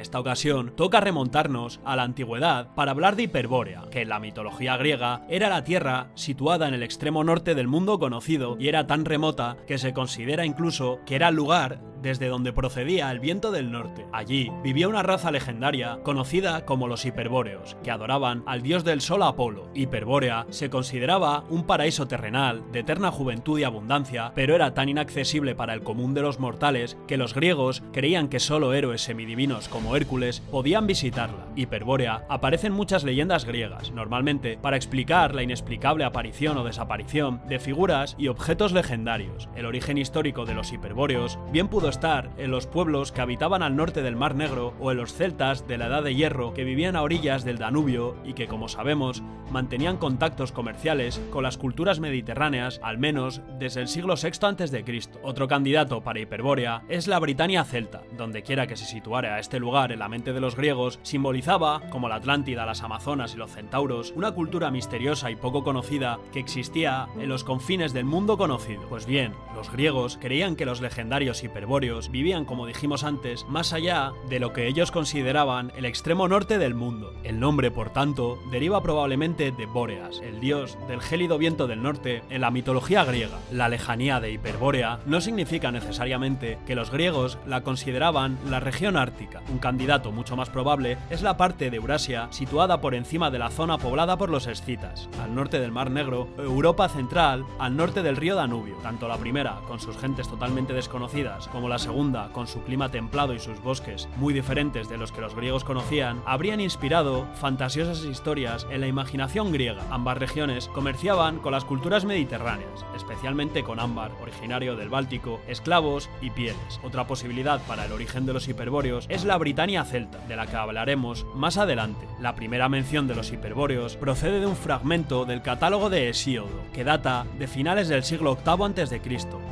esta ocasión toca remontarnos a la antigüedad para hablar de Hiperbórea, que en la mitología griega era la tierra situada en el extremo norte del mundo conocido y era tan remota que se considera incluso que era el lugar desde donde procedía el viento del norte. Allí vivía una raza legendaria conocida como los hiperbóreos, que adoraban al dios del sol Apolo. Hiperbórea se consideraba un paraíso terrenal de eterna juventud y abundancia, pero era tan inaccesible para el común de los mortales que los griegos creían que solo héroes semidivinos como Hércules podían visitarla. Hiperbórea aparece en muchas leyendas griegas, normalmente para explicar la inexplicable aparición o desaparición de figuras y objetos legendarios. El origen histórico de los hiperbóreos bien pudo estar en los pueblos que habitaban al norte del Mar Negro o en los celtas de la Edad de Hierro que vivían a orillas del Danubio y que, como sabemos, mantenían contactos comerciales con las culturas mediterráneas al menos desde el siglo VI a.C. Otro candidato para Hiperbórea es la Britania celta. Donde quiera que se situara este lugar en la mente de los griegos, simbolizaba, como la Atlántida, las Amazonas y los centauros, una cultura misteriosa y poco conocida que existía en los confines del mundo conocido. Pues bien, los griegos creían que los legendarios hiperbóreos vivían, como dijimos antes, más allá de lo que ellos consideraban el extremo norte del mundo. El nombre, por tanto, deriva probablemente de Bóreas, el dios del gélido viento del norte en la mitología griega. La lejanía de Hiperbórea no significa necesariamente que los griegos la consideraban la región ártica. Un candidato mucho más probable es la parte de Eurasia situada por encima de la zona poblada por los escitas, al norte del Mar Negro, o Europa central, al norte del río Danubio. Tanto la primera, con sus gentes totalmente desconocidas, como la segunda, con su clima templado y sus bosques muy diferentes de los que los griegos conocían, habrían inspirado fantasiosas historias en la imaginación griega. Ambas regiones comerciaban con las culturas mediterráneas, especialmente con ámbar, originario del Báltico, esclavos y pieles. Otra posibilidad para el origen de los hiperbóreos es la Britania celta, de la que hablaremos más adelante. La primera mención de los hiperbóreos procede de un fragmento del catálogo de Hesíodo, que data de finales del siglo VIII a.C.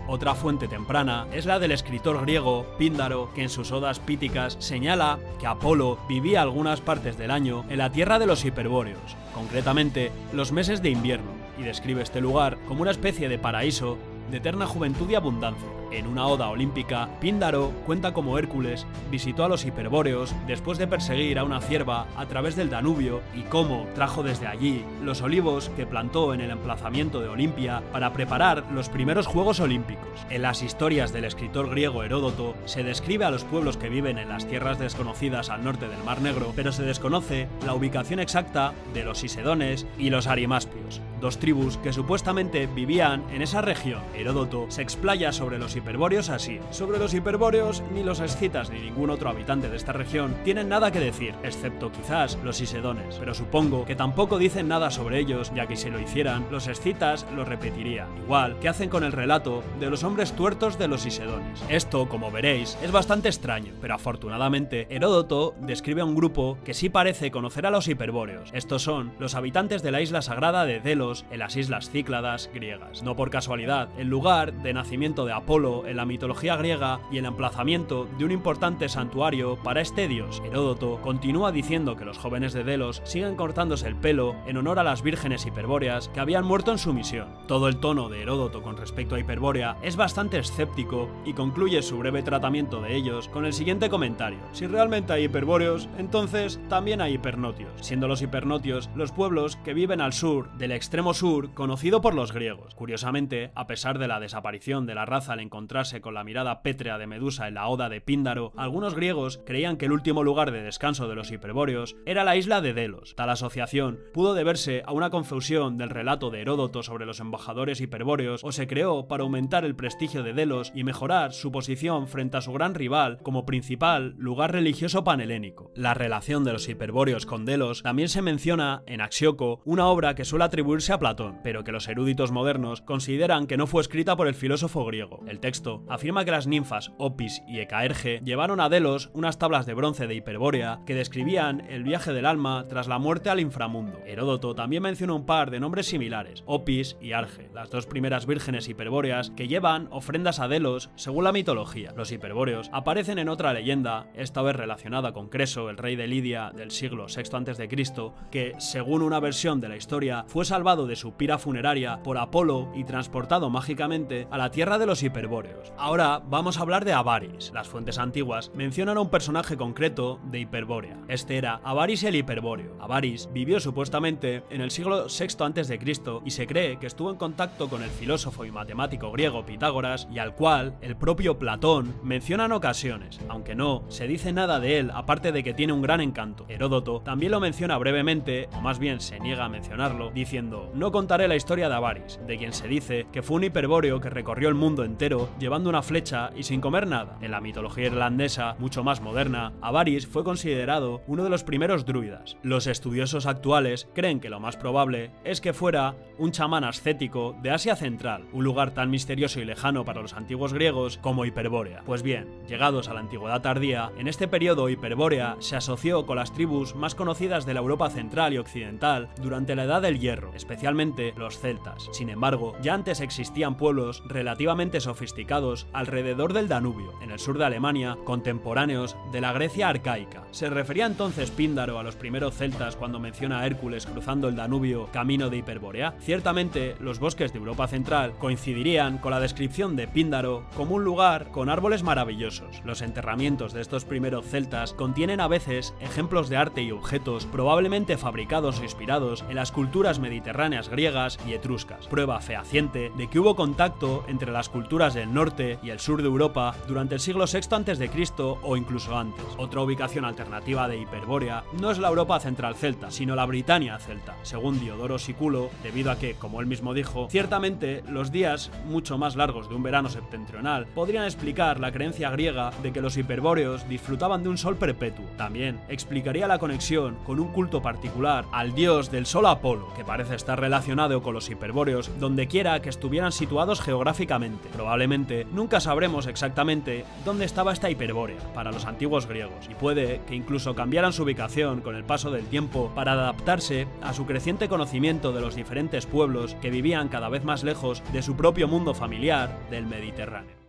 Otra fuente temprana es la del escritor griego Píndaro, que en sus odas píticas señala que Apolo vivía algunas partes del año en la tierra de los hiperbóreos, concretamente los meses de invierno, y describe este lugar como una especie de paraíso de eterna juventud y abundancia. En una oda olímpica, Píndaro cuenta cómo Hércules visitó a los hiperbóreos después de perseguir a una cierva a través del Danubio y cómo trajo desde allí los olivos que plantó en el emplazamiento de Olimpia para preparar los primeros Juegos Olímpicos. En las historias del escritor griego Heródoto se describe a los pueblos que viven en las tierras desconocidas al norte del Mar Negro, pero se desconoce la ubicación exacta de los Sisedones y los Arimaspios, dos tribus que supuestamente vivían en esa región. Heródoto se explaya sobre los hiperbóreos así: sobre los hiperbóreos ni los escitas ni ningún otro habitante de esta región tienen nada que decir, excepto quizás los sisedones, pero supongo que tampoco dicen nada sobre ellos, ya que si lo hicieran, los escitas lo repetirían, igual que hacen con el relato de los hombres tuertos de los sisedones. Esto, como veréis, es bastante extraño, pero afortunadamente Heródoto describe a un grupo que sí parece conocer a los hiperbóreos. Estos son los habitantes de la isla sagrada de Delos en las islas Cícladas griegas. No por casualidad, el lugar de nacimiento de Apolo en la mitología griega y el emplazamiento de un importante santuario para este dios. Heródoto continúa diciendo que los jóvenes de Delos siguen cortándose el pelo en honor a las vírgenes hiperbóreas que habían muerto en su misión. Todo el tono de Heródoto con respecto a Hiperbórea es bastante escéptico y concluye su breve tratamiento de ellos con el siguiente comentario: si realmente hay hiperbóreos, entonces también hay hipernotios, siendo los hipernotios los pueblos que viven al sur del extremo sur conocido por los griegos. Curiosamente, a pesar de la desaparición de la raza al encontrarse con la mirada pétrea de Medusa en la oda de Píndaro, algunos griegos creían que el último lugar de descanso de los hiperbóreos era la isla de Delos. Tal asociación pudo deberse a una confusión del relato de Heródoto sobre los embajadores hiperbóreos, o se creó para aumentar el prestigio de Delos y mejorar su posición frente a su gran rival como principal lugar religioso panhelénico. La relación de los hiperbóreos con Delos también se menciona en Axioco, una obra que suele atribuirse a Platón, pero que los eruditos modernos consideran que no fue escrita por el filósofo griego. El texto afirma que las ninfas Opis y Ecaerge llevaron a Delos unas tablas de bronce de Hiperbórea que describían el viaje del alma tras la muerte al inframundo. Heródoto también menciona un par de nombres similares, Opis y Arge, las dos primeras vírgenes hiperbóreas que llevan ofrendas a Delos según la mitología. Los hiperbóreos aparecen en otra leyenda, esta vez relacionada con Creso, el rey de Lidia del siglo VI a.C., que, según una versión de la historia, fue salvado llevado de su pira funeraria por Apolo y transportado mágicamente a la tierra de los hiperbóreos. Ahora vamos a hablar de Avaris. Las fuentes antiguas mencionan a un personaje concreto de Hiperbórea. Este era Avaris el Hiperbóreo. Avaris vivió supuestamente en el siglo VI a.C. y se cree que estuvo en contacto con el filósofo y matemático griego Pitágoras, y al cual el propio Platón menciona en ocasiones, aunque no se dice nada de él aparte de que tiene un gran encanto. Heródoto también lo menciona brevemente, o más bien se niega a mencionarlo, diciendo: no contaré la historia de Avaris, de quien se dice que fue un hiperbóreo que recorrió el mundo entero llevando una flecha y sin comer nada. En la mitología irlandesa, mucho más moderna, Avaris fue considerado uno de los primeros druidas. Los estudiosos actuales creen que lo más probable es que fuera un chamán ascético de Asia Central, un lugar tan misterioso y lejano para los antiguos griegos como Hiperbórea. Pues bien, llegados a la antigüedad tardía, en este periodo Hiperbórea se asoció con las tribus más conocidas de la Europa central y occidental durante la Edad del Hierro, especialmente los celtas. Sin embargo, ya antes existían pueblos relativamente sofisticados alrededor del Danubio, en el sur de Alemania, contemporáneos de la Grecia arcaica. ¿Se refería entonces Píndaro a los primeros celtas cuando menciona a Hércules cruzando el Danubio camino de Hiperbórea? Ciertamente, los bosques de Europa central coincidirían con la descripción de Píndaro como un lugar con árboles maravillosos. Los enterramientos de estos primeros celtas contienen a veces ejemplos de arte y objetos probablemente fabricados o inspirados en las culturas mediterráneas griegas y etruscas, prueba fehaciente de que hubo contacto entre las culturas del norte y el sur de Europa durante el siglo VI a.C. o incluso antes. Otra ubicación alternativa de Hiperbórea no es la Europa central celta, sino la Britania celta, según Diodoro Sículo, debido a que, como él mismo dijo, ciertamente los días mucho más largos de un verano septentrional podrían explicar la creencia griega de que los hiperbóreos disfrutaban de un sol perpetuo. También explicaría la conexión con un culto particular al dios del sol Apolo, que parece estar relacionado con los hiperbóreos donde quiera que estuvieran situados geográficamente. Probablemente nunca sabremos exactamente dónde estaba esta Hiperbórea para los antiguos griegos, y puede que incluso cambiaran su ubicación con el paso del tiempo para adaptarse a su creciente conocimiento de los diferentes pueblos que vivían cada vez más lejos de su propio mundo familiar del Mediterráneo.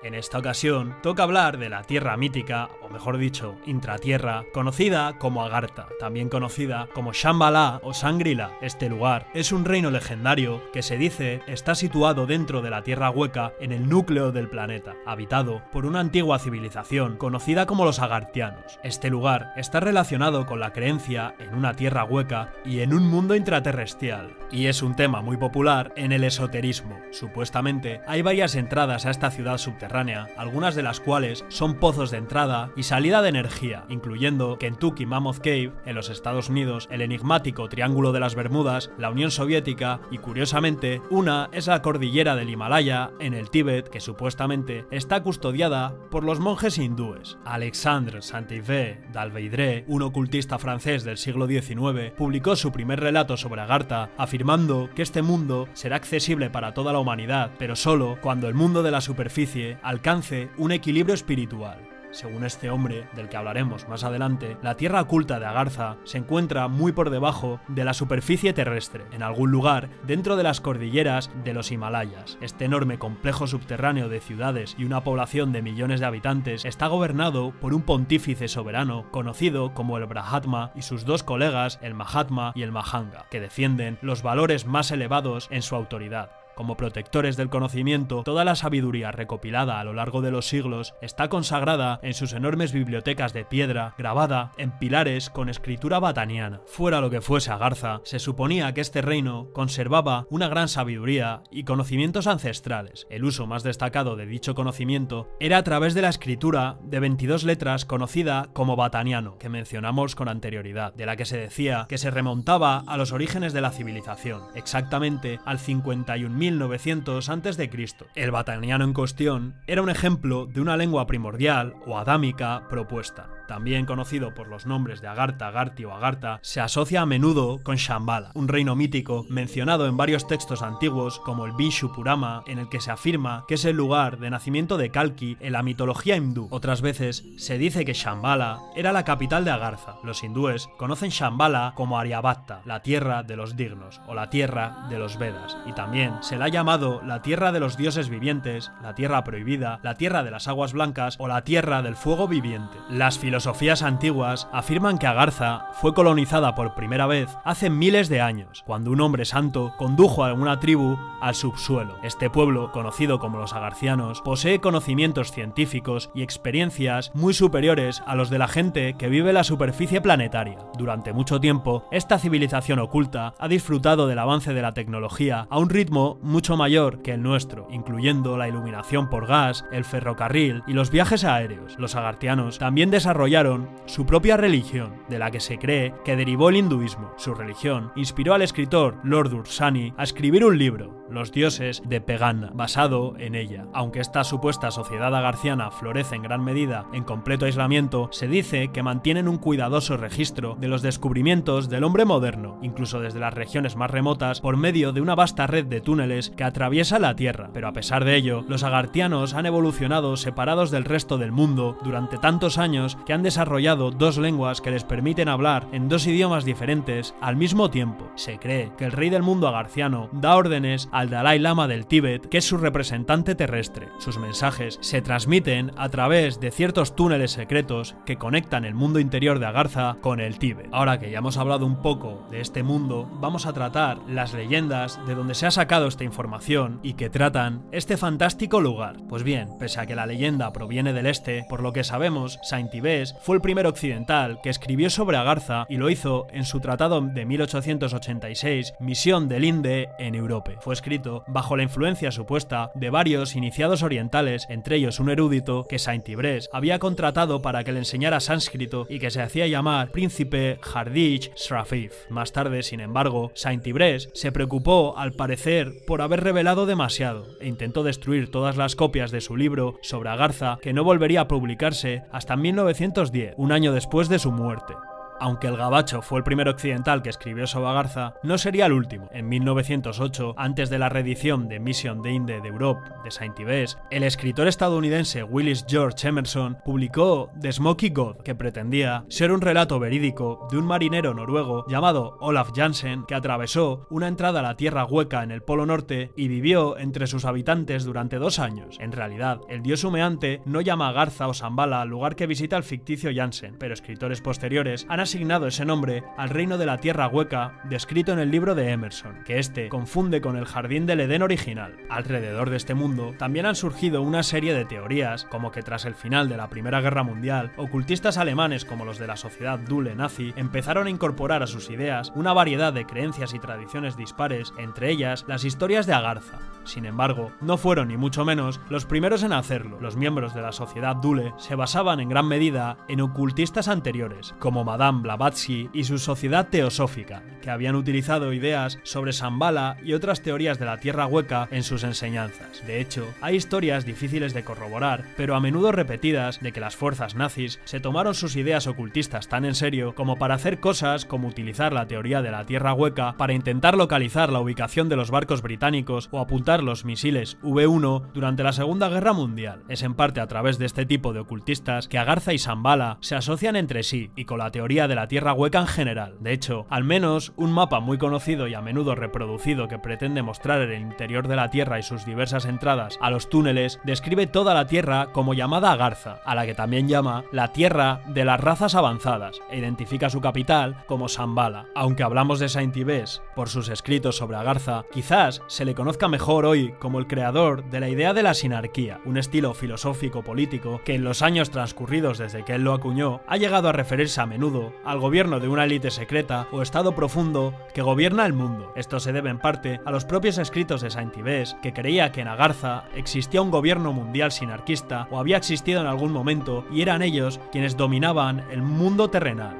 En esta ocasión, toca hablar de la tierra mítica, o mejor dicho, intratierra, conocida como Agartha, también conocida como Shambhala o Shangri-La. Este lugar es un reino legendario que se dice está situado dentro de la Tierra Hueca en el núcleo del planeta, habitado por una antigua civilización conocida como los Agarthianos. Este lugar está relacionado con la creencia en una tierra hueca y en un mundo intraterrestrial, y es un tema muy popular en el esoterismo. Supuestamente hay varias entradas a esta ciudad subterránea, algunas de las cuales son pozos de entrada y salida de energía, incluyendo Kentucky Mammoth Cave en los Estados Unidos, el enigmático Triángulo de las Bermudas, la Unión Soviética y, curiosamente, una es la cordillera del Himalaya en el Tíbet, que supuestamente está custodiada por los monjes hindúes. Alexandre Saint-Yves d'Alveidre, un ocultista francés del siglo XIX, publicó su primer relato sobre Agartha, afirmando que este mundo será accesible para toda la humanidad, pero solo cuando el mundo de la superficie alcance un equilibrio espiritual. Según este hombre, del que hablaremos más adelante, la tierra oculta de Agartha se encuentra muy por debajo de la superficie terrestre, en algún lugar dentro de las cordilleras de los Himalayas. Este enorme complejo subterráneo de ciudades y una población de millones de habitantes está gobernado por un pontífice soberano conocido como el Brahmatma y sus dos colegas, el Mahatma y el Mahanga, que defienden los valores más elevados en su autoridad. Como protectores del conocimiento, toda la sabiduría recopilada a lo largo de los siglos está consagrada en sus enormes bibliotecas de piedra, grabada en pilares con escritura bataniana. Fuera lo que fuese Agartha, se suponía que este reino conservaba una gran sabiduría y conocimientos ancestrales. El uso más destacado de dicho conocimiento era a través de la escritura de 22 letras conocida como bataniano, que mencionamos con anterioridad, de la que se decía que se remontaba a los orígenes de la civilización, exactamente al 51.900 a.C. El bataniano en cuestión era un ejemplo de una lengua primordial o adámica propuesta. también conocido por los nombres de Agartha, Agarthi o Agartha, se asocia a menudo con Shambhala, un reino mítico mencionado en varios textos antiguos como el Vishnu Purana, en el que se afirma que es el lugar de nacimiento de Kalki en la mitología hindú. Otras veces se dice que Shambhala era la capital de Agartha. Los hindúes conocen Shambhala como Aryabhata, la tierra de los dignos o la tierra de los Vedas, y también se la ha llamado la tierra de los dioses vivientes, la tierra prohibida, la tierra de las aguas blancas o la tierra del fuego viviente. Las filosofías antiguas afirman que Agartha fue colonizada por primera vez hace miles de años, cuando un hombre santo condujo a una tribu al subsuelo. Este pueblo, conocido como los agarthianos, posee conocimientos científicos y experiencias muy superiores a los de la gente que vive en la superficie planetaria. Durante mucho tiempo, esta civilización oculta ha disfrutado del avance de la tecnología a un ritmo mucho mayor que el nuestro, incluyendo la iluminación por gas, el ferrocarril y los viajes aéreos. Los agarthianos también desarrollaron su propia religión, de la que se cree que derivó el hinduismo. Su religión inspiró al escritor Lord Dursani a escribir un libro, Los dioses de Pegana, basado en ella. Aunque esta supuesta sociedad agarthiana florece en gran medida en completo aislamiento, se dice que mantienen un cuidadoso registro de los descubrimientos del hombre moderno, incluso desde las regiones más remotas, por medio de una vasta red de túneles que atraviesa la Tierra. Pero a pesar de ello, los agarthianos han evolucionado separados del resto del mundo durante tantos años que han desarrollado dos lenguas que les permiten hablar en dos idiomas diferentes al mismo tiempo. Se cree que el rey del mundo agarthiano da órdenes al Dalai Lama del Tíbet, que es su representante terrestre. Sus mensajes se transmiten a través de ciertos túneles secretos que conectan el mundo interior de Agartha con el Tíbet. Ahora que ya hemos hablado un poco de este mundo, vamos a tratar las leyendas de donde se ha sacado esta información y que tratan este fantástico lugar. Pues bien, pese a que la leyenda proviene del este, por lo que sabemos, Saint-Yves fue el primer occidental que escribió sobre Agartha y lo hizo en su tratado de 1886, Misión del Inde en Europa. Fue escrito bajo la influencia supuesta de varios iniciados orientales, entre ellos un erudito que Saint-Yves había contratado para que le enseñara sánscrito y que se hacía llamar Príncipe Hardich Srafif. Más tarde, sin embargo, Saint-Yves se preocupó, al parecer, por haber revelado demasiado e intentó destruir todas las copias de su libro sobre Agartha, que no volvería a publicarse hasta 1910, un año después de su muerte. Aunque el gabacho fue el primer occidental que escribió sobre Agartha, no sería el último. En 1908, antes de la reedición de Mission de Inde de Europe de Saint-Yves, el escritor estadounidense Willis George Emerson publicó The Smoky God, que pretendía ser un relato verídico de un marinero noruego llamado Olaf Jansen que atravesó una entrada a la Tierra Hueca en el Polo Norte y vivió entre sus habitantes durante 2 años. En realidad, el dios humeante no llama Agartha o Shambhala al lugar que visita el ficticio Jansen, pero escritores posteriores han asignado ese nombre al reino de la Tierra Hueca descrito en el libro de Emerson, que este confunde con el jardín del Edén original. Alrededor de este mundo también han surgido una serie de teorías, como que tras el final de la Primera Guerra Mundial, ocultistas alemanes como los de la sociedad Dule nazi empezaron a incorporar a sus ideas una variedad de creencias y tradiciones dispares, entre ellas las historias de Agartha. Sin embargo, no fueron ni mucho menos los primeros en hacerlo. Los miembros de la sociedad Dule se basaban en gran medida en ocultistas anteriores, como Madame Blavatsky y su sociedad teosófica, que habían utilizado ideas sobre Shambhala y otras teorías de la Tierra Hueca en sus enseñanzas. De hecho, hay historias difíciles de corroborar, pero a menudo repetidas, de que las fuerzas nazis se tomaron sus ideas ocultistas tan en serio como para hacer cosas como utilizar la teoría de la Tierra Hueca para intentar localizar la ubicación de los barcos británicos o apuntar los misiles V1 durante la Segunda Guerra Mundial. Es en parte a través de este tipo de ocultistas que Agartha y Shambhala se asocian entre sí y con la teoría de la Tierra Hueca en general. De hecho, al menos un mapa muy conocido y a menudo reproducido que pretende mostrar el interior de la Tierra y sus diversas entradas a los túneles describe toda la Tierra como llamada Agartha, a la que también llama la Tierra de las razas avanzadas, e identifica su capital como Shambhala. Aunque hablamos de Saint-Yves por sus escritos sobre Agartha, quizás se le conozca mejor hoy como el creador de la idea de la sinarquía, un estilo filosófico-político que en los años transcurridos desde que él lo acuñó ha llegado a referirse a menudo al gobierno de una élite secreta o estado profundo que gobierna el mundo. Esto se debe en parte a los propios escritos de Saint-Yves, que creía que en Agartha existía un gobierno mundial sinarquista o había existido en algún momento y eran ellos quienes dominaban el mundo terrenal.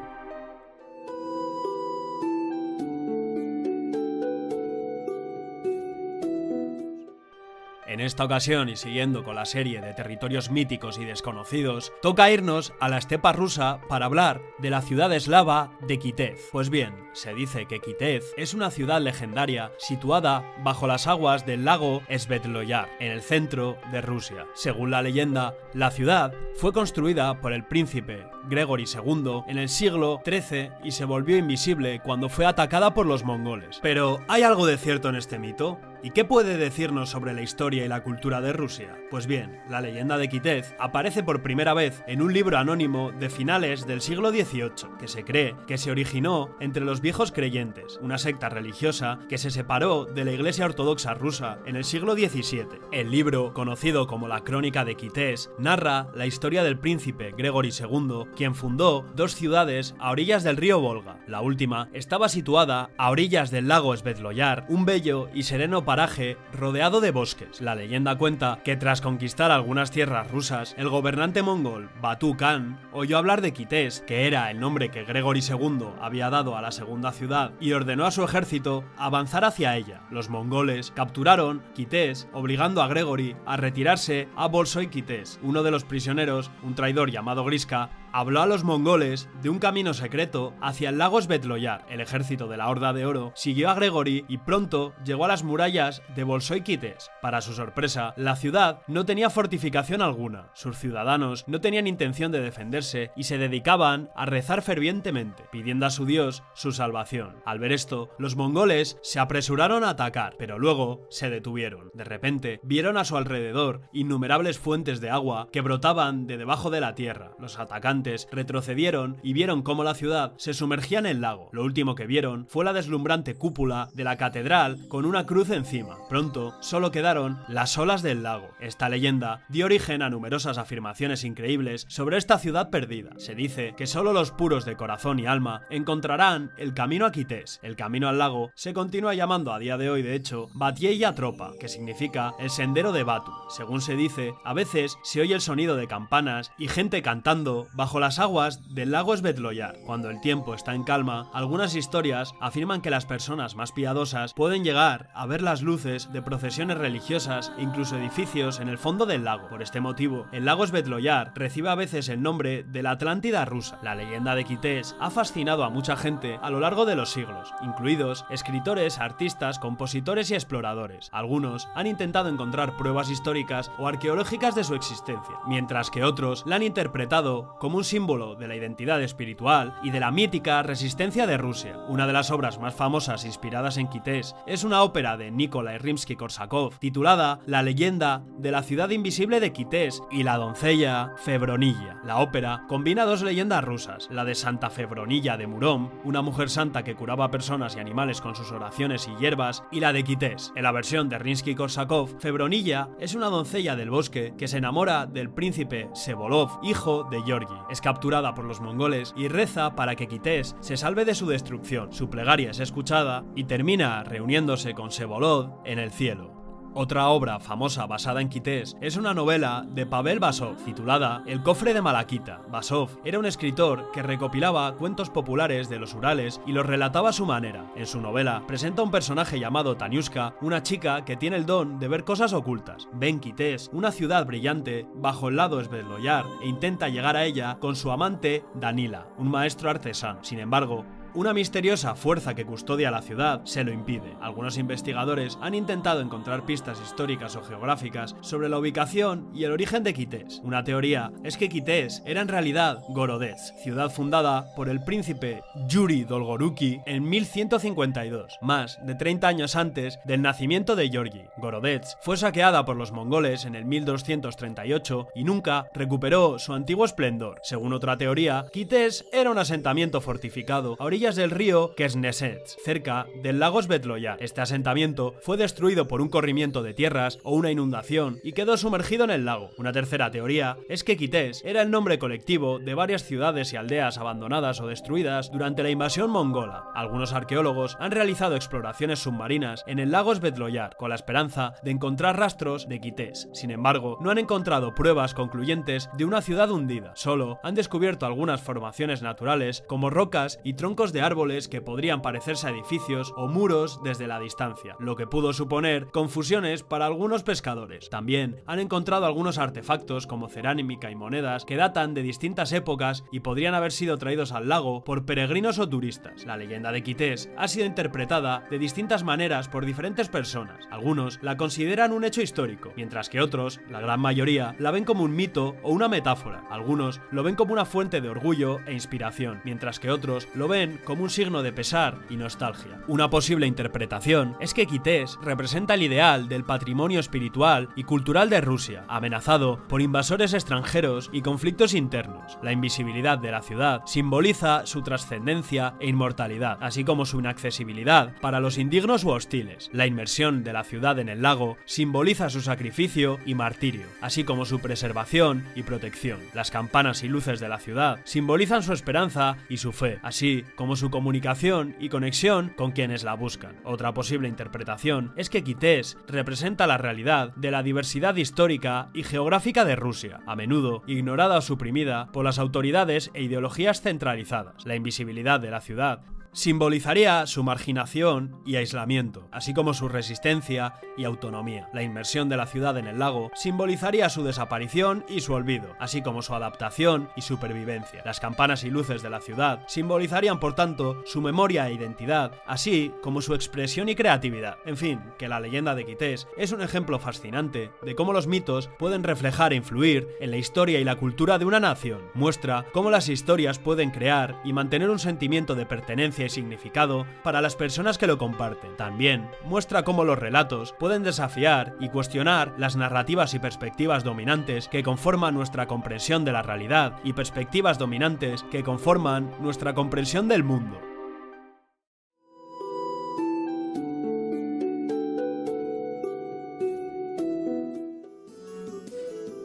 En esta ocasión, y siguiendo con la serie de territorios míticos y desconocidos, toca irnos a la estepa rusa para hablar de la ciudad eslava de Kitev. Pues bien, se dice que Kitev es una ciudad legendaria situada bajo las aguas del lago Svetloyar, en el centro de Rusia. Según la leyenda, la ciudad fue construida por el príncipe Gregory II en el siglo XIII y se volvió invisible cuando fue atacada por los mongoles. Pero, ¿hay algo de cierto en este mito? ¿Y qué puede decirnos sobre la historia y la cultura de Rusia? Pues bien, la leyenda de Kitev aparece por primera vez en un libro anónimo de finales del siglo XVIII, que se cree que se originó entre los viejos creyentes, una secta religiosa que se separó de la Iglesia Ortodoxa rusa en el siglo XVII. El libro, conocido como la Crónica de Kitev, narra la historia del príncipe Gregory II, quien fundó dos ciudades a orillas del río Volga. La última estaba situada a orillas del lago Svetloyar, un bello y sereno paraje rodeado de bosques. La leyenda cuenta que tras conquistar algunas tierras rusas, el gobernante mongol Batu Khan oyó hablar de Kitev, que era el nombre que Gregory II había dado a la segunda ciudad, y ordenó a su ejército avanzar hacia ella. Los mongoles capturaron Kitev, obligando a Gregory a retirarse a Bolshoi-Kitev. Uno de los prisioneros, un traidor llamado Griska, habló a los mongoles de un camino secreto hacia el lago Svetloyar. El ejército de la Horda de Oro siguió a Gregory y pronto llegó a las murallas de Bolshoi-Kitev. Para su sorpresa, la ciudad no tenía fortificación alguna. Sus ciudadanos no tenían intención de defenderse y se dedicaban a rezar fervientemente, pidiendo a su dios su salvación. Al ver esto, los mongoles se apresuraron a atacar, pero luego se detuvieron. De repente, vieron a su alrededor innumerables fuentes de agua que brotaban de debajo de la tierra. Los atacantes retrocedieron y vieron cómo la ciudad se sumergía en el lago. Lo último que vieron fue la deslumbrante cúpula de la catedral con una cruz encima. Pronto solo quedaron las olas del lago. Esta leyenda dio origen a numerosas afirmaciones increíbles sobre esta ciudad perdida. Se dice que solo los puros de corazón y alma encontrarán el camino a Kitev. El camino al lago se continúa llamando a día de hoy, de hecho, Batieya Tropa, que significa el sendero de Batu. Según se dice, a veces se oye el sonido de campanas y gente cantando bajo las aguas del lago Svetloyar. Cuando el tiempo está en calma, algunas historias afirman que las personas más piadosas pueden llegar a ver las luces de procesiones religiosas e incluso edificios en el fondo del lago. Por este motivo, el lago Svetloyar recibe a veces el nombre de la Atlántida rusa. La leyenda de Kitev ha fascinado a mucha gente a lo largo de los siglos, incluidos escritores, artistas, compositores y exploradores. Algunos han intentado encontrar pruebas históricas o arqueológicas de su existencia, mientras que otros la han interpretado como un símbolo de la identidad espiritual y de la mítica resistencia de Rusia. Una de las obras más famosas inspiradas en Kitev es una ópera de Nikolai Rimsky-Korsakov titulada La leyenda de la ciudad invisible de Kitev y la doncella Febronilla. La ópera combina dos leyendas rusas, la de Santa Febronilla de Murom, una mujer santa que curaba a personas y animales con sus oraciones y hierbas, y la de Kitev. En la versión de Rimsky-Korsakov, Febronilla es una doncella del bosque que se enamora del príncipe Vsevolov, hijo de Georgi. Es capturada por los mongoles y reza para que Kitev se salve de su destrucción. Su plegaria es escuchada y termina reuniéndose con Vsevolov en el cielo. Otra obra famosa basada en Kitev es una novela de Pavel Basov titulada El cofre de Malakita. Basov era un escritor que recopilaba cuentos populares de los Urales y los relataba a su manera. En su novela presenta un personaje llamado Taniushka, una chica que tiene el don de ver cosas ocultas. Ve en Kitev una ciudad brillante bajo el lado Svetloyar e intenta llegar a ella con su amante Danila, un maestro artesano. Sin embargo, una misteriosa fuerza que custodia la ciudad se lo impide. Algunos investigadores han intentado encontrar pistas históricas o geográficas sobre la ubicación y el origen de Kitev. Una teoría es que Kitev era en realidad Gorodets, ciudad fundada por el príncipe Yuri Dolgoruki en 1152, más de 30 años antes del nacimiento de Georgi. Gorodets fue saqueada por los mongoles en el 1238 y nunca recuperó su antiguo esplendor. Según otra teoría, Kitev era un asentamiento fortificado a orillas del río Kesnesets, cerca del lago Svetloyar. Este asentamiento fue destruido por un corrimiento de tierras o una inundación y quedó sumergido en el lago. Una tercera teoría es que Kitev era el nombre colectivo de varias ciudades y aldeas abandonadas o destruidas durante la invasión mongola. Algunos arqueólogos han realizado exploraciones submarinas en el lago Svetloyar con la esperanza de encontrar rastros de Kitev. Sin embargo, no han encontrado pruebas concluyentes de una ciudad hundida. Solo han descubierto algunas formaciones naturales como rocas y troncos troncos de árboles que podrían parecerse a edificios o muros desde la distancia, lo que pudo suponer confusiones para algunos pescadores. También han encontrado algunos artefactos como cerámica y monedas que datan de distintas épocas y podrían haber sido traídos al lago por peregrinos o turistas. La leyenda de Quités ha sido interpretada de distintas maneras por diferentes personas. Algunos la consideran un hecho histórico, mientras que otros, la gran mayoría, la ven como un mito o una metáfora. Algunos lo ven como una fuente de orgullo e inspiración, mientras que otros lo ven como un signo de pesar y nostalgia. Una posible interpretación es que Quités representa el ideal del patrimonio espiritual y cultural de Rusia, amenazado por invasores extranjeros y conflictos internos. La invisibilidad de la ciudad simboliza su trascendencia e inmortalidad, así como su inaccesibilidad para los indignos u hostiles. La inmersión de la ciudad en el lago simboliza su sacrificio y martirio, así como su preservación y protección. Las campanas y luces de la ciudad simbolizan su esperanza y su fe, así como su comunicación y conexión con quienes la buscan. Otra posible interpretación es que Quités representa la realidad de la diversidad histórica y geográfica de Rusia, a menudo ignorada o suprimida por las autoridades e ideologías centralizadas. La invisibilidad de la ciudad simbolizaría su marginación y aislamiento, así como su resistencia y autonomía. La inmersión de la ciudad en el lago simbolizaría su desaparición y su olvido, así como su adaptación y supervivencia. Las campanas y luces de la ciudad simbolizarían, por tanto, su memoria e identidad, así como su expresión y creatividad. En fin, que la leyenda de Quités es un ejemplo fascinante de cómo los mitos pueden reflejar e influir en la historia y la cultura de una nación. Muestra cómo las historias pueden crear y mantener un sentimiento de pertenencia y significado para las personas que lo comparten. También muestra cómo los relatos pueden desafiar y cuestionar las narrativas y perspectivas dominantes que conforman nuestra comprensión de la realidad y perspectivas dominantes que conforman nuestra comprensión del mundo.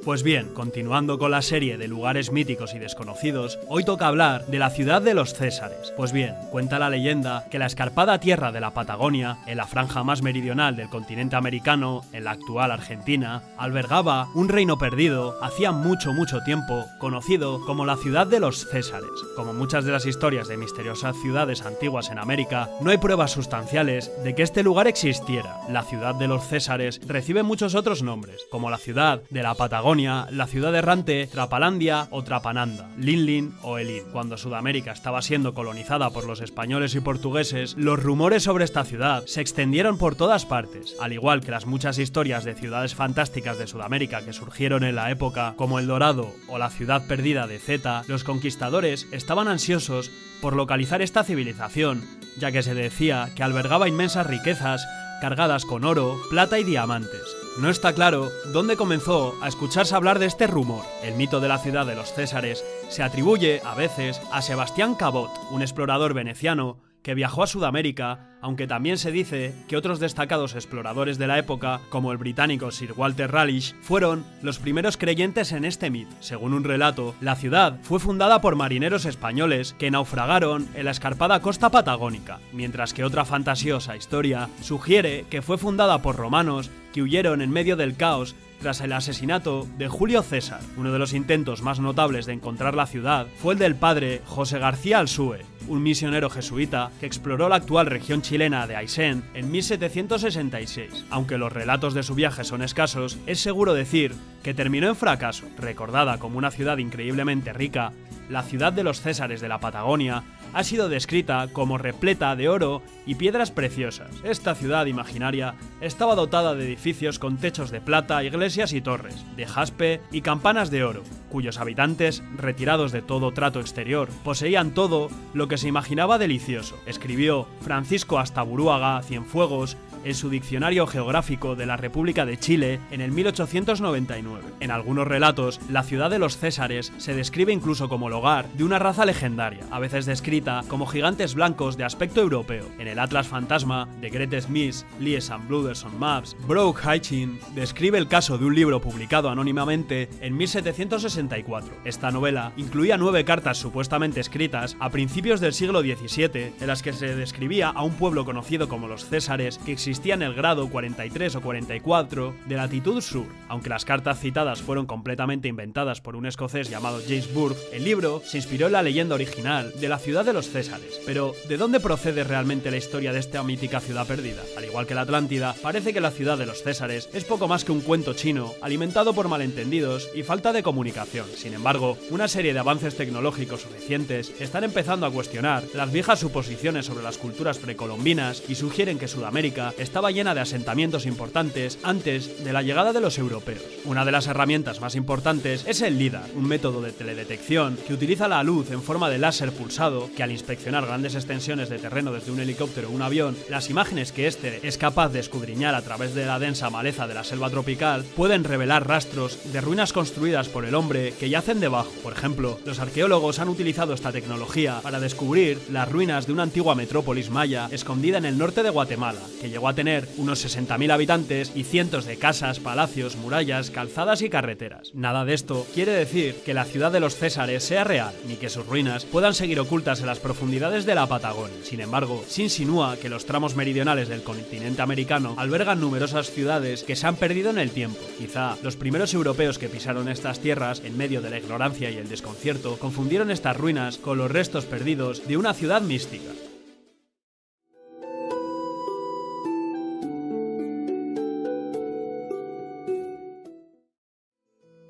Pues bien, continuando con la serie de lugares míticos y desconocidos, hoy toca hablar de la ciudad de los Césares. Pues bien, cuenta la leyenda que la escarpada tierra de la Patagonia, en la franja más meridional del continente americano, en la actual Argentina, albergaba un reino perdido hacía mucho tiempo, conocido como la ciudad de los Césares. Como muchas de las historias de misteriosas ciudades antiguas en América, no hay pruebas sustanciales de que este lugar existiera. La ciudad de los Césares recibe muchos otros nombres, como la ciudad de la Patagonia, la ciudad errante, Trapalandia o Trapananda, Linlin o Elín. Cuando Sudamérica estaba siendo colonizada por los españoles y portugueses, los rumores sobre esta ciudad se extendieron por todas partes, al igual que las muchas historias de ciudades fantásticas de Sudamérica que surgieron en la época, como El Dorado o la ciudad perdida de Zeta. Los conquistadores estaban ansiosos por localizar esta civilización, ya que se decía que albergaba inmensas riquezas cargadas con oro, plata y diamantes. No está claro dónde comenzó a escucharse hablar de este rumor. El mito de la ciudad de los Césares se atribuye, a veces, a Sebastián Cabot, un explorador veneciano que viajó a Sudamérica, aunque también se dice que otros destacados exploradores de la época, como el británico Sir Walter Raleigh, fueron los primeros creyentes en este mito. Según un relato, la ciudad fue fundada por marineros españoles que naufragaron en la escarpada costa patagónica, mientras que otra fantasiosa historia sugiere que fue fundada por romanos que huyeron en medio del caos tras el asesinato de Julio César. Uno de los intentos más notables de encontrar la ciudad fue el del padre José García Alsúe, un misionero jesuita que exploró la actual región chilena de Aysén en 1766. Aunque los relatos de su viaje son escasos, es seguro decir que terminó en fracaso. Recordada como una ciudad increíblemente rica, la ciudad de los Césares de la Patagonia ha sido descrita como repleta de oro y piedras preciosas. Esta ciudad imaginaria estaba dotada de edificios con techos de plata, iglesias y torres, de jaspe y campanas de oro, cuyos habitantes, retirados de todo trato exterior, poseían todo lo que se imaginaba delicioso. Escribió Francisco Astaburuaga Cienfuegos en su Diccionario Geográfico de la República de Chile en el 1899. En algunos relatos, la ciudad de los Césares se describe incluso como el hogar de una raza legendaria, a veces descrita como gigantes blancos de aspecto europeo. En el Atlas Fantasma de Grete Smith, Lies and Blooders on Maps, Brooke Hitchin describe el caso de un libro publicado anónimamente en 1764. Esta novela incluía 9 cartas supuestamente escritas a principios del siglo XVII en las que se describía a un pueblo conocido como los Césares que existía existía en el grado 43 o 44 de latitud sur. Aunque las cartas citadas fueron completamente inventadas por un escocés llamado James Burke, el libro se inspiró en la leyenda original de la ciudad de los Césares. Pero, ¿de dónde procede realmente la historia de esta mítica ciudad perdida? Al igual que la Atlántida, parece que la ciudad de los Césares es poco más que un cuento chino alimentado por malentendidos y falta de comunicación. Sin embargo, una serie de avances tecnológicos recientes están empezando a cuestionar las viejas suposiciones sobre las culturas precolombinas y sugieren que Sudamérica estaba llena de asentamientos importantes antes de la llegada de los europeos. Una de las herramientas más importantes es el LIDAR, un método de teledetección que utiliza la luz en forma de láser pulsado que al inspeccionar grandes extensiones de terreno desde un helicóptero o un avión, las imágenes que éste es capaz de escudriñar a través de la densa maleza de la selva tropical pueden revelar rastros de ruinas construidas por el hombre que yacen debajo. Por ejemplo, los arqueólogos han utilizado esta tecnología para descubrir las ruinas de una antigua metrópolis maya escondida en el norte de Guatemala, que llegó a tener unos 60.000 habitantes y cientos de casas, palacios, murallas, calzadas y carreteras. Nada de esto quiere decir que la ciudad de los Césares sea real, ni que sus ruinas puedan seguir ocultas en las profundidades de la Patagonia. Sin embargo, se insinúa que los tramos meridionales del continente americano albergan numerosas ciudades que se han perdido en el tiempo. Quizá los primeros europeos que pisaron estas tierras, en medio de la ignorancia y el desconcierto, confundieron estas ruinas con los restos perdidos de una ciudad mística.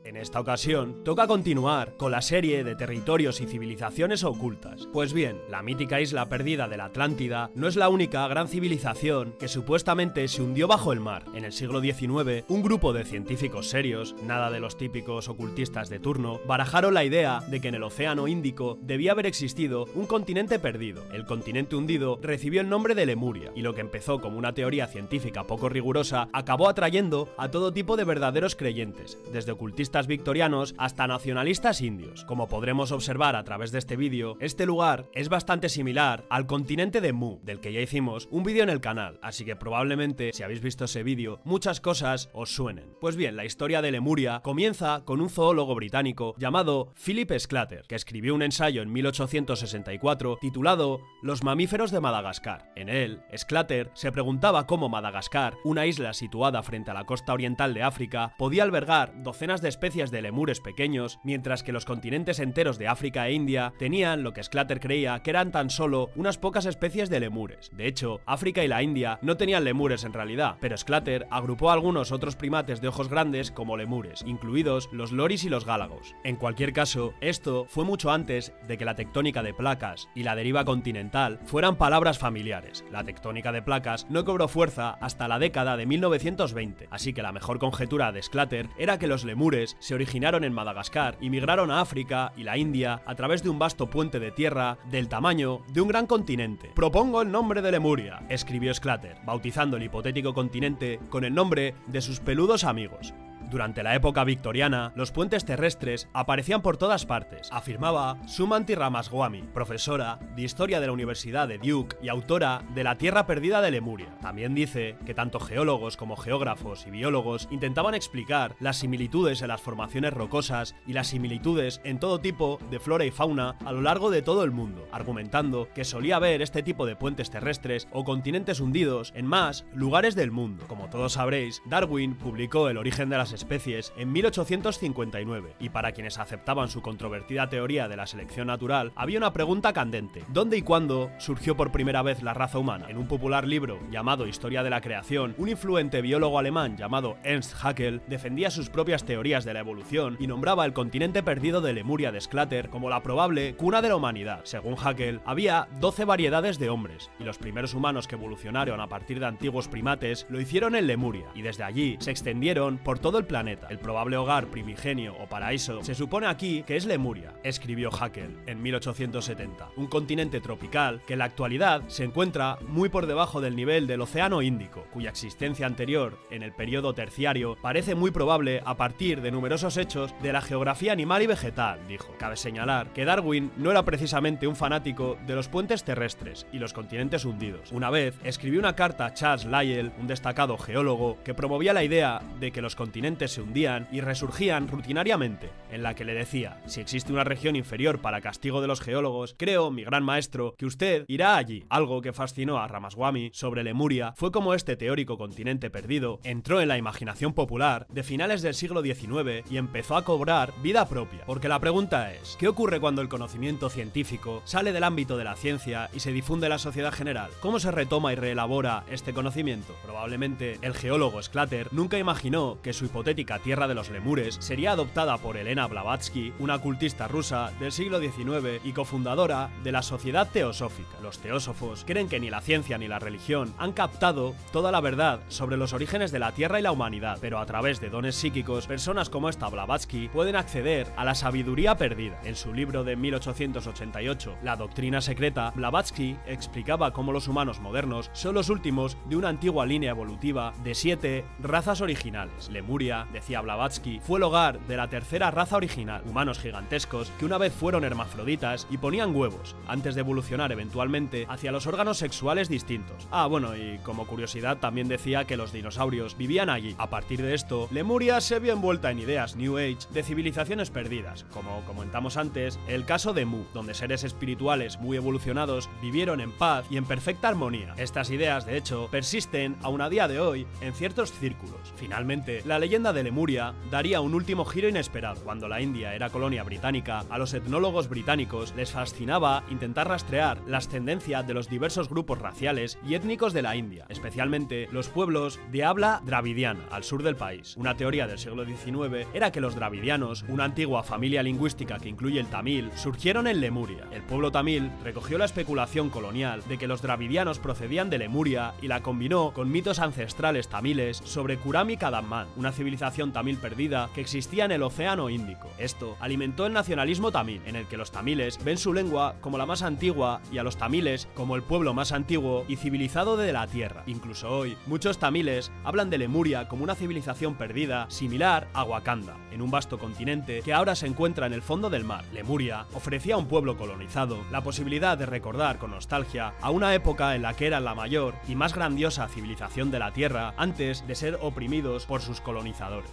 En esta ocasión, toca continuar con la serie de territorios y civilizaciones ocultas. Pues bien, la mítica isla perdida de la Atlántida no es la única gran civilización que supuestamente se hundió bajo el mar. En el siglo XIX, un grupo de científicos serios, nada de los típicos ocultistas de turno, barajaron la idea de que en el Océano Índico debía haber existido un continente perdido. El continente hundido recibió el nombre de Lemuria, y lo que empezó como una teoría científica poco rigurosa acabó atrayendo a todo tipo de verdaderos creyentes, desde ocultistas victorianos hasta nacionalistas indios. Como podremos observar a través de este vídeo, este lugar es bastante similar al continente de Mu, del que ya hicimos un vídeo en el canal, así que probablemente, si habéis visto ese vídeo, muchas cosas os suenen. Pues bien, la historia de Lemuria comienza con un zoólogo británico llamado Philip Sclater, que escribió un ensayo en 1864 titulado Los mamíferos de Madagascar. En él, Sclater se preguntaba cómo Madagascar, una isla situada frente a la costa oriental de África, podía albergar docenas de especies de lemures pequeños, mientras que los continentes enteros de África e India tenían lo que Sclater creía que eran tan solo unas pocas especies de lemures. De hecho, África y la India no tenían lemures en realidad, pero Sclater agrupó a algunos otros primates de ojos grandes como lemures, incluidos los loris y los gálagos. En cualquier caso, esto fue mucho antes de que la tectónica de placas y la deriva continental fueran palabras familiares. La tectónica de placas no cobró fuerza hasta la década de 1920, así que la mejor conjetura de Sclater era que los lemures se originaron en Madagascar y migraron a África y la India a través de un vasto puente de tierra del tamaño de un gran continente. Propongo el nombre de Lemuria, escribió Sclater, bautizando el hipotético continente con el nombre de sus peludos amigos. Durante la época victoriana, los puentes terrestres aparecían por todas partes, afirmaba Sumanti Ramaswamy, profesora de Historia de la Universidad de Duke y autora de La Tierra Perdida de Lemuria. También dice que tanto geólogos como geógrafos y biólogos intentaban explicar las similitudes en las formaciones rocosas y las similitudes en todo tipo de flora y fauna a lo largo de todo el mundo, argumentando que solía haber este tipo de puentes terrestres o continentes hundidos en más lugares del mundo. Como todos sabréis, Darwin publicó El origen de las especies en 1859, y para quienes aceptaban su controvertida teoría de la selección natural, había una pregunta candente: ¿dónde y cuándo surgió por primera vez la raza humana? En un popular libro llamado Historia de la Creación, un influente biólogo alemán llamado Ernst Haeckel defendía sus propias teorías de la evolución y nombraba el continente perdido de Lemuria de Sclater como la probable cuna de la humanidad. Según Haeckel, había 12 variedades de hombres, y los primeros humanos que evolucionaron a partir de antiguos primates lo hicieron en Lemuria, y desde allí se extendieron por todo el planeta. El probable hogar primigenio o paraíso se supone aquí que es Lemuria, escribió Haeckel en 1870, un continente tropical que en la actualidad se encuentra muy por debajo del nivel del Océano Índico, cuya existencia anterior en el periodo terciario parece muy probable a partir de numerosos hechos de la geografía animal y vegetal, dijo. Cabe señalar que Darwin no era precisamente un fanático de los puentes terrestres y los continentes hundidos. Una vez escribió una carta a Charles Lyell, un destacado geólogo, que promovía la idea de que los continentes continentes se hundían y resurgían rutinariamente, en la que le decía: si existe una región inferior para castigo de los geólogos, creo, mi gran maestro, que usted irá allí. Algo que fascinó a Ramaswamy sobre Lemuria fue cómo este teórico continente perdido entró en la imaginación popular de finales del siglo XIX y empezó a cobrar vida propia. Porque la pregunta es, ¿qué ocurre cuando el conocimiento científico sale del ámbito de la ciencia y se difunde en la sociedad general? ¿Cómo se retoma y reelabora este conocimiento? Probablemente el geólogo Sclater nunca imaginó que su hipotética tierra de los lemures sería adoptada por Elena Blavatsky, una ocultista rusa del siglo XIX y cofundadora de la Sociedad Teosófica. Los teósofos creen que ni la ciencia ni la religión han captado toda la verdad sobre los orígenes de la Tierra y la humanidad, pero a través de dones psíquicos, personas como esta Blavatsky pueden acceder a la sabiduría perdida. En su libro de 1888, La doctrina secreta, Blavatsky explicaba cómo los humanos modernos son los últimos de una antigua línea evolutiva de 7 razas originales. Lemuria, decía Blavatsky, fue el hogar de la tercera raza original, humanos gigantescos que una vez fueron hermafroditas y ponían huevos, antes de evolucionar eventualmente hacia los órganos sexuales distintos. Ah, bueno, y como curiosidad también decía que los dinosaurios vivían allí. A partir de esto, Lemuria se vio envuelta en ideas New Age de civilizaciones perdidas, como comentamos antes, el caso de Mu, donde seres espirituales muy evolucionados vivieron en paz y en perfecta armonía. Estas ideas, de hecho, persisten aún a día de hoy en ciertos círculos. Finalmente, la leyenda de Lemuria daría un último giro inesperado. Cuando la India era colonia británica, a los etnólogos británicos les fascinaba intentar rastrear la ascendencia de los diversos grupos raciales y étnicos de la India, especialmente los pueblos de habla dravidiana, al sur del país. Una teoría del siglo XIX era que los dravidianos, una antigua familia lingüística que incluye el tamil, surgieron en Lemuria. El pueblo tamil recogió la especulación colonial de que los dravidianos procedían de Lemuria y la combinó con mitos ancestrales tamiles sobre Kurami Kadamman, una civilización tamil perdida que existía en el Océano Índico. Esto alimentó el nacionalismo tamil, en el que los tamiles ven su lengua como la más antigua y a los tamiles como el pueblo más antiguo y civilizado de la Tierra. Incluso hoy, muchos tamiles hablan de Lemuria como una civilización perdida similar a Wakanda, en un vasto continente que ahora se encuentra en el fondo del mar. Lemuria ofrecía a un pueblo colonizado la posibilidad de recordar con nostalgia a una época en la que eran la mayor y más grandiosa civilización de la Tierra antes de ser oprimidos por sus colonizadores.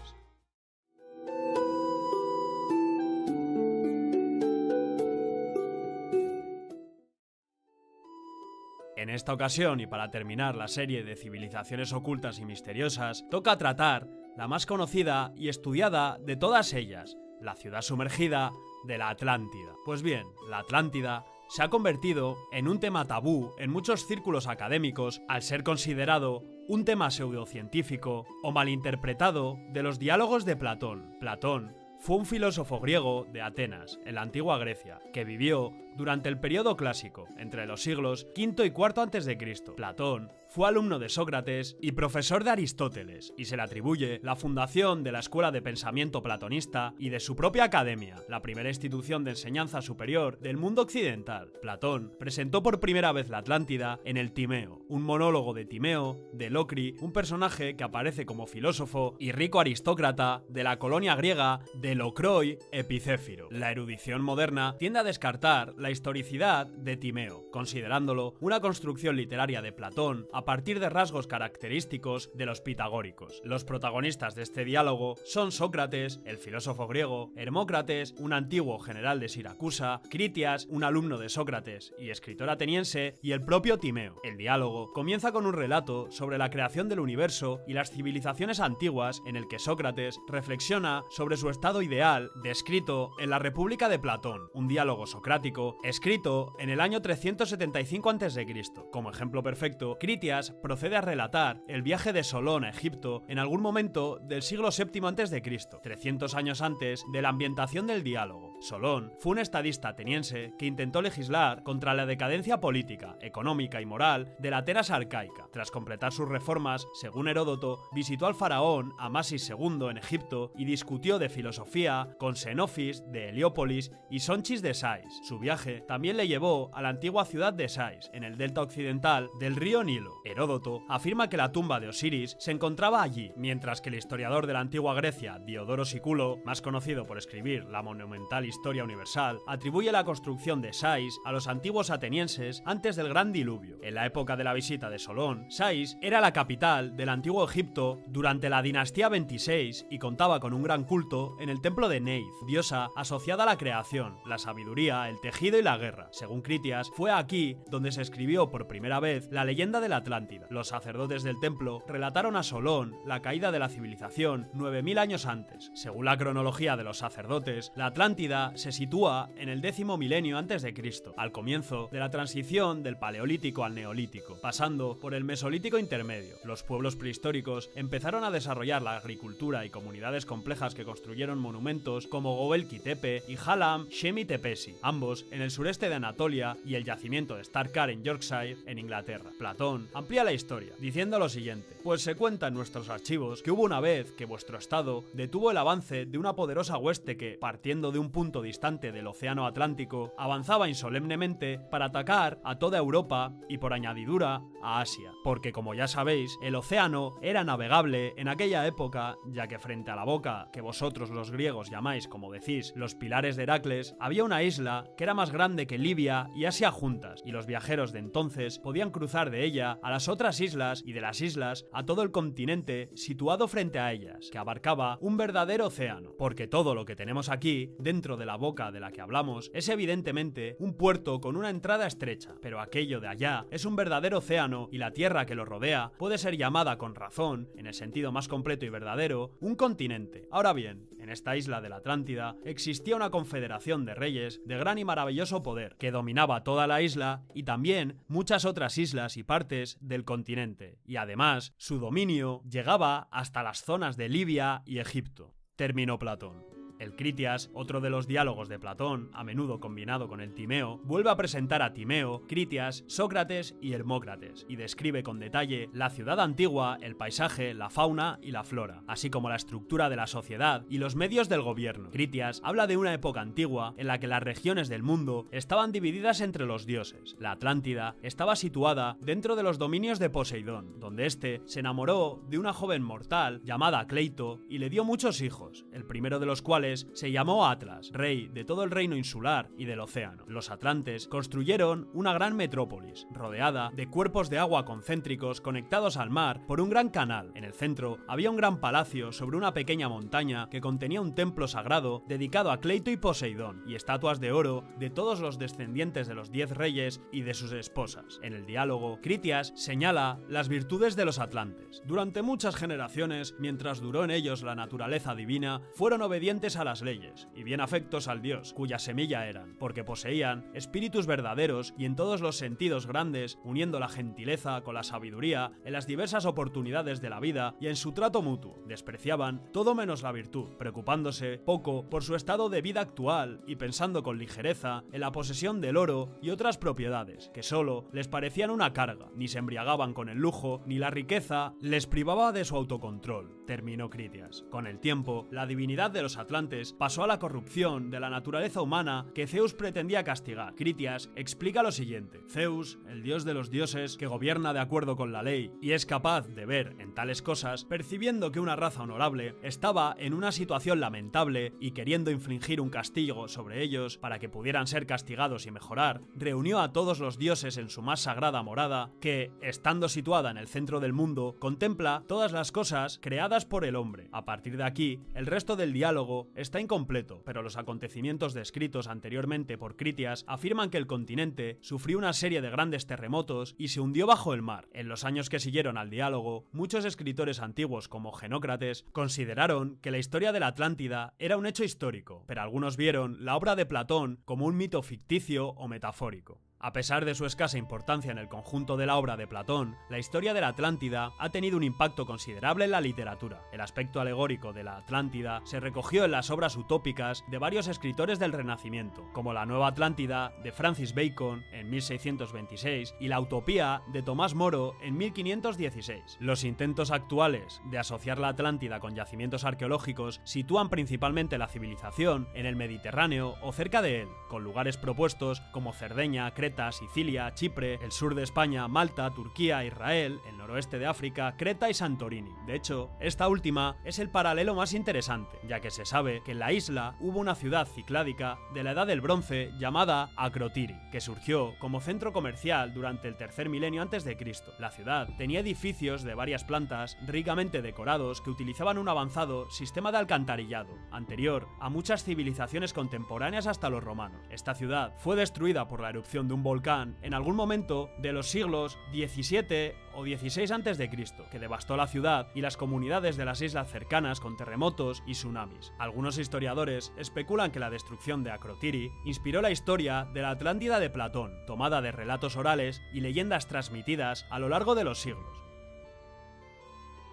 En esta ocasión, y para terminar la serie de civilizaciones ocultas y misteriosas, toca tratar la más conocida y estudiada de todas ellas, la ciudad sumergida de la Atlántida. Pues bien, la Atlántida se ha convertido en un tema tabú en muchos círculos académicos al ser considerado un tema pseudocientífico o malinterpretado de los diálogos de Platón. Platón fue un filósofo griego de Atenas, en la antigua Grecia, que vivió durante el periodo clásico, entre los siglos V y IV a.C. Platón fue alumno de Sócrates y profesor de Aristóteles, y se le atribuye la fundación de la escuela de pensamiento platonista y de su propia academia, la primera institución de enseñanza superior del mundo occidental. Platón presentó por primera vez la Atlántida en el Timeo, un monólogo de Timeo, de Locri, un personaje que aparece como filósofo y rico aristócrata de la colonia griega de Locroi Epicéfiro. La erudición moderna tiende a descartar la historicidad de Timeo, considerándolo una construcción literaria de Platón a partir de rasgos característicos de los pitagóricos. Los protagonistas de este diálogo son Sócrates, el filósofo griego, Hermócrates, un antiguo general de Siracusa, Critias, un alumno de Sócrates y escritor ateniense, y el propio Timeo. El diálogo comienza con un relato sobre la creación del universo y las civilizaciones antiguas, en el que Sócrates reflexiona sobre su estado ideal descrito en la República de Platón, un diálogo socrático escrito en el año 375 a.C. Como ejemplo perfecto, Critias procede a relatar el viaje de Solón a Egipto en algún momento del siglo VII a.C., 300 años antes de la ambientación del diálogo. Solón fue un estadista ateniense que intentó legislar contra la decadencia política, económica y moral de la Atenas arcaica. Tras completar sus reformas, según Heródoto, visitó al faraón Amasis II en Egipto y discutió de filosofía con Xenofis de Heliópolis y Sonchis de Sais. Su viaje también le llevó a la antigua ciudad de Sais, en el delta occidental del río Nilo. Heródoto afirma que la tumba de Osiris se encontraba allí, mientras que el historiador de la antigua Grecia, Diodoro Sículo, más conocido por escribir la monumental Historia Universal, atribuye la construcción de Sais a los antiguos atenienses antes del Gran Diluvio. En la época de la visita de Solón, Sais era la capital del antiguo Egipto durante la dinastía 26 y contaba con un gran culto en el templo de Neith, diosa asociada a la creación, la sabiduría, el tejido y la guerra. Según Critias, fue aquí donde se escribió por primera vez la leyenda de la Atlántida. Los sacerdotes del templo relataron a Solón la caída de la civilización 9000 años antes. Según la cronología de los sacerdotes, la Atlántida se sitúa en el 10º milenio antes de Cristo, al comienzo de la transición del Paleolítico al Neolítico, pasando por el Mesolítico intermedio. Los pueblos prehistóricos empezaron a desarrollar la agricultura y comunidades complejas que construyeron monumentos como Göbekli Tepe y Halam Shemi Tepesi, ambos en el sureste de Anatolia, y el yacimiento de Starkar en Yorkshire, en Inglaterra. Platón amplía la historia, diciendo lo siguiente: pues se cuenta en nuestros archivos que hubo una vez que vuestro estado detuvo el avance de una poderosa hueste que, partiendo de un punto distante del océano Atlántico, avanzaba insolemnemente para atacar a toda Europa y, por añadidura, a Asia. Porque, como ya sabéis, el océano era navegable en aquella época, ya que frente a la boca, que vosotros los griegos llamáis, como decís, los pilares de Heracles, había una isla que era más grande que Libia y Asia juntas, y los viajeros de entonces podían cruzar de ella a las otras islas y de las islas a todo el continente situado frente a ellas, que abarcaba un verdadero océano. Porque todo lo que tenemos aquí, dentro de la boca de la que hablamos, es evidentemente un puerto con una entrada estrecha, pero aquello de allá es un verdadero océano y la tierra que lo rodea puede ser llamada con razón, en el sentido más completo y verdadero, un continente. Ahora bien, en esta isla de la Atlántida existía una confederación de reyes de gran y maravilloso poder, que dominaba toda la isla y también muchas otras islas y partes del continente, y además su dominio llegaba hasta las zonas de Libia y Egipto. Terminó Platón. El Critias, otro de los diálogos de Platón, a menudo combinado con el Timeo, vuelve a presentar a Timeo, Critias, Sócrates y Hermócrates, y describe con detalle la ciudad antigua, el paisaje, la fauna y la flora, así como la estructura de la sociedad y los medios del gobierno. Critias habla de una época antigua en la que las regiones del mundo estaban divididas entre los dioses. La Atlántida estaba situada dentro de los dominios de Poseidón, donde éste se enamoró de una joven mortal llamada Cleito y le dio muchos hijos, el primero de los cuales se llamó Atlas, rey de todo el reino insular y del océano. Los atlantes construyeron una gran metrópolis, rodeada de cuerpos de agua concéntricos conectados al mar por un gran canal. En el centro había un gran palacio sobre una pequeña montaña que contenía un templo sagrado dedicado a Cleito y Poseidón, y estatuas de oro de todos los descendientes de los 10 reyes y de sus esposas. En el diálogo, Critias señala las virtudes de los atlantes. Durante muchas generaciones, mientras duró en ellos la naturaleza divina, fueron obedientes a las leyes y bien afectos al dios, cuya semilla eran, porque poseían espíritus verdaderos y en todos los sentidos grandes, uniendo la gentileza con la sabiduría en las diversas oportunidades de la vida y en su trato mutuo. Despreciaban todo menos la virtud, preocupándose poco por su estado de vida actual y pensando con ligereza en la posesión del oro y otras propiedades, que solo les parecían una carga, ni se embriagaban con el lujo, ni la riqueza les privaba de su autocontrol. Terminó Critias. Con el tiempo, la divinidad de los atlantes pasó a la corrupción de la naturaleza humana que Zeus pretendía castigar. Critias explica lo siguiente: Zeus, el dios de los dioses, que gobierna de acuerdo con la ley y es capaz de ver en tales cosas, percibiendo que una raza honorable estaba en una situación lamentable y queriendo infligir un castigo sobre ellos para que pudieran ser castigados y mejorar, reunió a todos los dioses en su más sagrada morada, que, estando situada en el centro del mundo, contempla todas las cosas creadas por el hombre. A partir de aquí, el resto del diálogo está incompleto, pero los acontecimientos descritos anteriormente por Critias afirman que el continente sufrió una serie de grandes terremotos y se hundió bajo el mar. En los años que siguieron al diálogo, muchos escritores antiguos como Genócrates consideraron que la historia de la Atlántida era un hecho histórico, pero algunos vieron la obra de Platón como un mito ficticio o metafórico. A pesar de su escasa importancia en el conjunto de la obra de Platón, la historia de la Atlántida ha tenido un impacto considerable en la literatura. El aspecto alegórico de la Atlántida se recogió en las obras utópicas de varios escritores del Renacimiento, como La Nueva Atlántida de Francis Bacon en 1626 y La Utopía de Tomás Moro en 1516. Los intentos actuales de asociar la Atlántida con yacimientos arqueológicos sitúan principalmente la civilización en el Mediterráneo o cerca de él, con lugares propuestos como Cerdeña, Creta Creta, Sicilia, Chipre, el sur de España, Malta, Turquía, Israel, el noroeste de África, Creta y Santorini. De hecho, esta última es el paralelo más interesante, ya que se sabe que en la isla hubo una ciudad cicládica de la Edad del Bronce llamada Akrotiri, que surgió como centro comercial durante el tercer milenio antes de Cristo. La ciudad tenía edificios de varias plantas ricamente decorados que utilizaban un avanzado sistema de alcantarillado, anterior a muchas civilizaciones contemporáneas hasta los romanos. Esta ciudad fue destruida por la erupción de un volcán en algún momento de los siglos XVII o XVI a.C., que devastó la ciudad y las comunidades de las islas cercanas con terremotos y tsunamis. Algunos historiadores especulan que la destrucción de Akrotiri inspiró la historia de la Atlántida de Platón, tomada de relatos orales y leyendas transmitidas a lo largo de los siglos.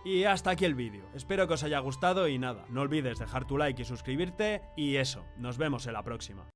Y hasta aquí el vídeo, espero que os haya gustado y nada, no olvides dejar tu like y suscribirte y eso, nos vemos en la próxima.